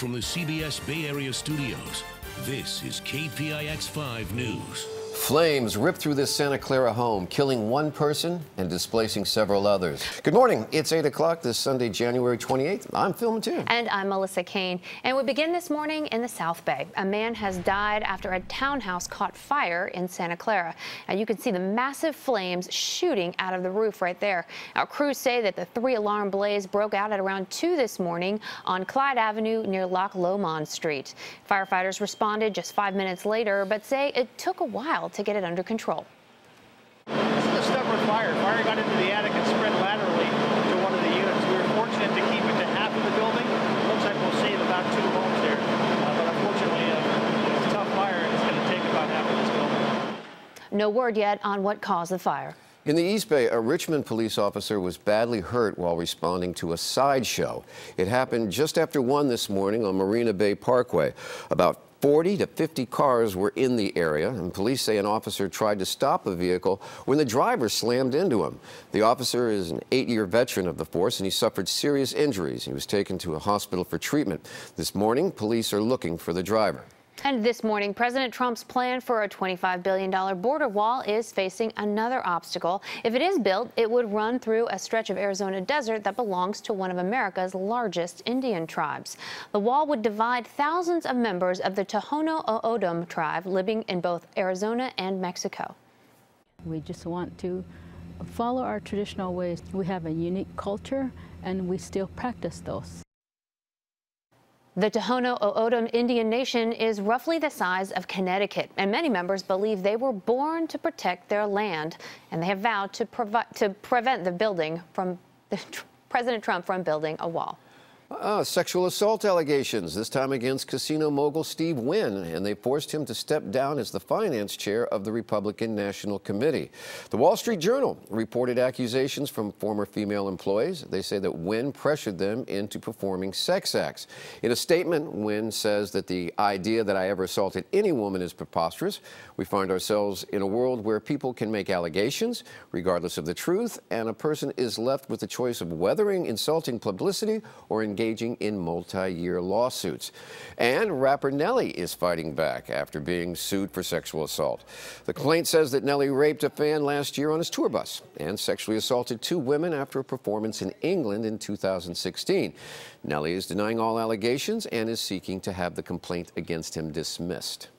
from the CBS Bay Area studios, this is KPIX 5 News. Flames ripped through this Santa Clara home, killing one person and displacing several others. Good morning. It's 8 o'clock this Sunday, January 28th. I'm Phil Matier. And I'm Melissa Caen. And we begin this morning in the South Bay. A man has died after a townhouse caught fire in Santa Clara. And you can see the massive flames shooting out of the roof right there. Now, crews say that the 3-alarm blaze broke out at around 2 this morning on Clyde Avenue near Loch Lomond Street. Firefighters responded just 5 minutes later, but say it took a while to get it under control. This is a stubborn fire. Fire got into the attic and spread laterally to one of the units. We were fortunate to keep it to half of the building. Looks like we'll save about 2 homes there. But unfortunately, it's a tough fire and it's going to take about half of this building. No word yet on what caused the fire. In the East Bay, a Richmond police officer was badly hurt while responding to a sideshow. It happened just after 1 this morning on Marina Bay Parkway. About 40 to 50 cars were in the area, and police say an officer tried to stop a vehicle when the driver slammed into him. The officer is an 8-year veteran of the force, and he suffered serious injuries. He was taken to a hospital for treatment. This morning, police are looking for the driver. And this morning, President Trump's plan for a $25 billion border wall is facing another obstacle. If it is built, it would run through a stretch of Arizona desert that belongs to one of America's largest Indian tribes. The wall would divide thousands of members of the Tohono O'odham tribe living in both Arizona and Mexico. We just want to follow our traditional ways. We have a unique culture, and we still practice those. The Tohono O'odham Indian Nation is roughly the size of Connecticut, and many members believe they were born to protect their land, and they have vowed to prevent President Trump from building a wall. Sexual assault allegations, this time against casino mogul Steve Wynn, and they forced him to step down as the finance chair of the Republican National Committee. The Wall Street Journal reported accusations from former female employees. They say that Wynn pressured them into performing sex acts. In a statement, Wynn says that the idea that I ever assaulted any woman is preposterous. We find ourselves in a world where people can make allegations regardless of the truth, and a person is left with the choice of weathering insulting publicity or engaging in multi-year lawsuits. And rapper Nelly is fighting back after being sued for sexual assault. The complaint says that Nelly raped a fan last year on his tour bus and sexually assaulted 2 women after a performance in England in 2016. Nelly is denying all allegations and is seeking to have the complaint against him dismissed.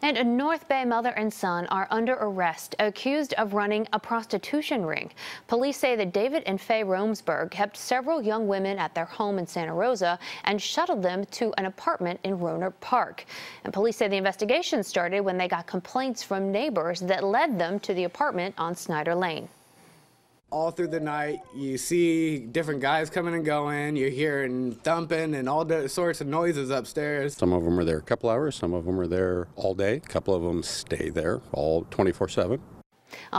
And a North Bay mother and son are under arrest, accused of running a prostitution ring. Police say that David and Faye Romsberg kept several young women at their home in Santa Rosa and shuttled them to an apartment in Rohnert Park. And police say the investigation started when they got complaints from neighbors that led them to the apartment on Snyder Lane. All through the night, you see different guys coming and going. You're hearing thumping and all sorts of noises upstairs. Some of them are there a couple hours. Some of them are there all day. A couple of them stay there all 24/7.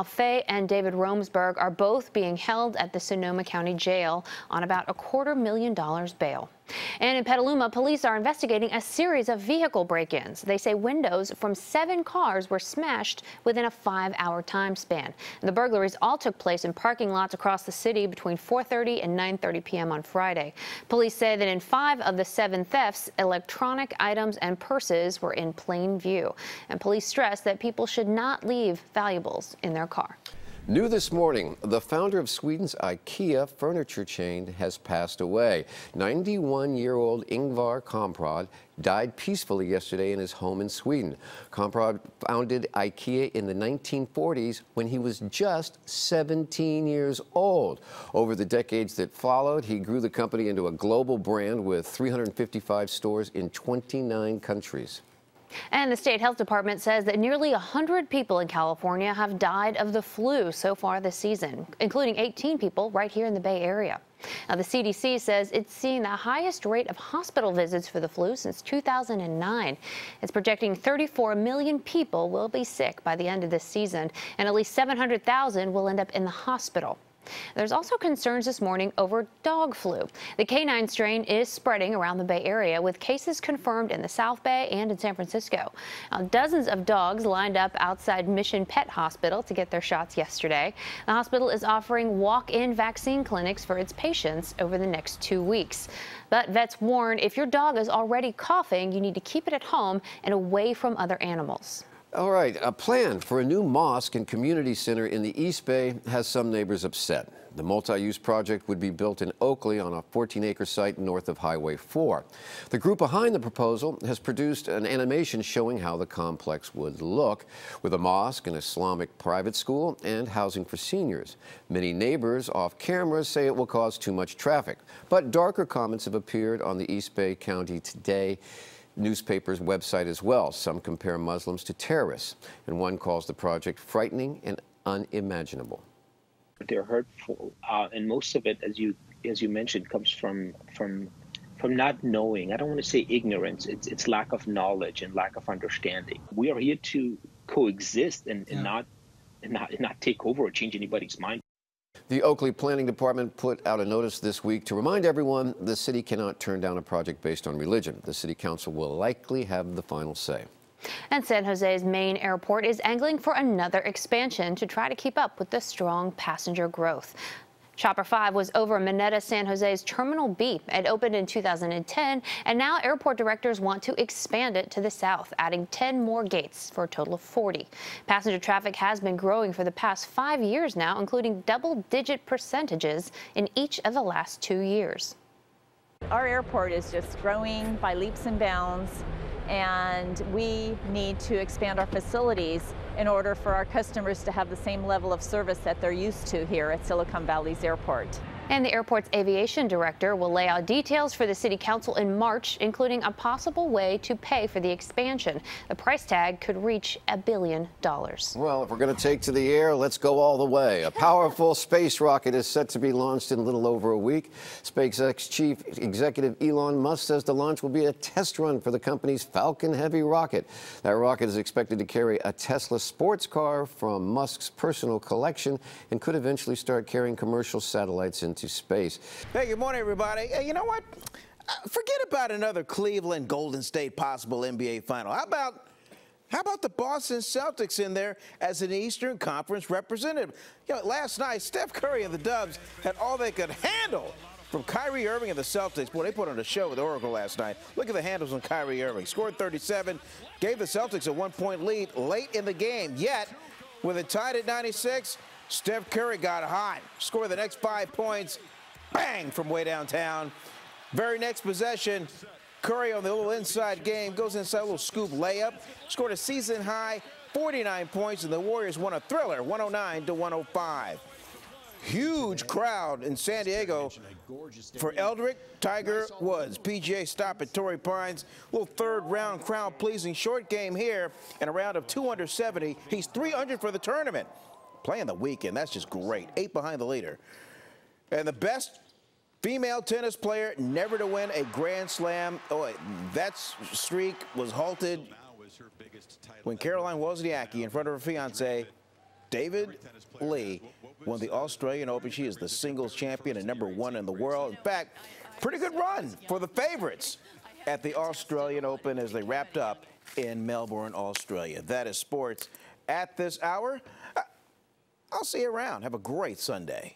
Faye and David Romsberg are both being held at the Sonoma County Jail on about $250,000 bail. And in Petaluma, police are investigating a series of vehicle break-ins. They say windows from 7 cars were smashed within a 5-hour time span. And the burglaries all took place in parking lots across the city between 4:30 and 9:30 p.m. on Friday. Police say that in 5 of the 7 thefts, electronic items and purses were in plain view. And police stress that people should not leave valuables in their car. New this morning, the founder of Sweden's IKEA furniture chain has passed away. 91-year-old Ingvar Kamprad died peacefully yesterday in his home in Sweden. Kamprad founded IKEA in the 1940s when he was just 17 years old. Over the decades that followed, he grew the company into a global brand with 355 stores in 29 countries. And the state health department says that nearly 100 people in California have died of the flu so far this season, including 18 people right here in the Bay Area. Now, the CDC says it's seeing the highest rate of hospital visits for the flu since 2009. It's projecting 34 million people will be sick by the end of this season, and at least 700,000 will end up in the hospital. There's also concerns this morning over dog flu. The canine strain is spreading around the Bay Area, with cases confirmed in the South Bay and in San Francisco. Now, dozens of dogs lined up outside Mission Pet Hospital to get their shots yesterday. The hospital is offering walk-in vaccine clinics for its patients over the next 2 weeks. But vets warn if your dog is already coughing, you need to keep it at home and away from other animals. All right, a plan for a new mosque and community center in the East Bay has some neighbors upset. The multi-use project would be built in Oakley on a 14-acre site north of Highway 4. The group behind the proposal has produced an animation showing how the complex would look, with a mosque, an Islamic private school, and housing for seniors. Many neighbors off camera say it will cause too much traffic, but darker comments have appeared on the East Bay County Today newspaper's website as well. Some compare Muslims to terrorists, and one calls the project frightening and unimaginable. They're hurtful, and most of it, as you mentioned, comes from not knowing. I don't want to say ignorance. It's lack of knowledge and lack of understanding. We are here to coexist and not take over or change anybody's mind. The Oakley Planning Department put out a notice this week to remind everyone the city cannot turn down a project based on religion. The city council will likely have the final say. And San Jose's main airport is angling for another expansion to try to keep up with the strong passenger growth. Chopper 5 was over Mineta San Jose's Terminal B. It opened in 2010, and now airport directors want to expand it to the south, adding 10 more gates for a total of 40. Passenger traffic has been growing for the past 5 years now, including double-digit percentages in each of the last 2 years. Our airport is just growing by leaps and bounds, and we need to expand our facilities in order for our customers to have the same level of service that they're used to here at Silicon Valley's airport. And the airport's aviation director will lay out details for the city council in March, including a possible way to pay for the expansion. The price tag could reach $1 billion. Well, if we're going to take to the air, let's go all the way. A powerful space rocket is set to be launched in a little over a week. SpaceX chief executive Elon Musk says the launch will be a test run for the company's Falcon Heavy rocket. That rocket is expected to carry a Tesla sports car from Musk's personal collection and could eventually start carrying commercial satellites into space. Hey, good morning, everybody. Hey, you know what? Forget about another Cleveland Golden State possible NBA final. How about the Boston Celtics in there as an Eastern Conference representative? You know, last night, Steph Curry and the Dubs had all they could handle from Kyrie Irving and the Celtics. Boy, they put on a show with Oracle last night. Look at the handles on Kyrie Irving. Scored 37, gave the Celtics a 1-point lead late in the game. Yet, with it tied at 96, Steph Curry got hot, scored the next 5 points, bang, from way downtown. Very next possession, Curry on the little inside game, goes inside a little scoop layup, scored a season-high 49 points, and the Warriors won a thriller, 109-105. Huge crowd in San Diego for Eldrick Tiger Woods. PGA stop at Torrey Pines. Little third-round crowd-pleasing short game here in a round of 270. He's 300 for the tournament. Playing the weekend, that's just great. 8 behind the leader. And the best female tennis player never to win a Grand Slam. Oh, that streak was halted when Caroline Wozniacki, in front of her fiance, David Lee, won the Australian Open. She is the singles champion and #1 in the world. In fact, pretty good run for the favorites at the Australian Open as they wrapped up in Melbourne, Australia. That is sports at this hour. I'll see you around. Have a great Sunday.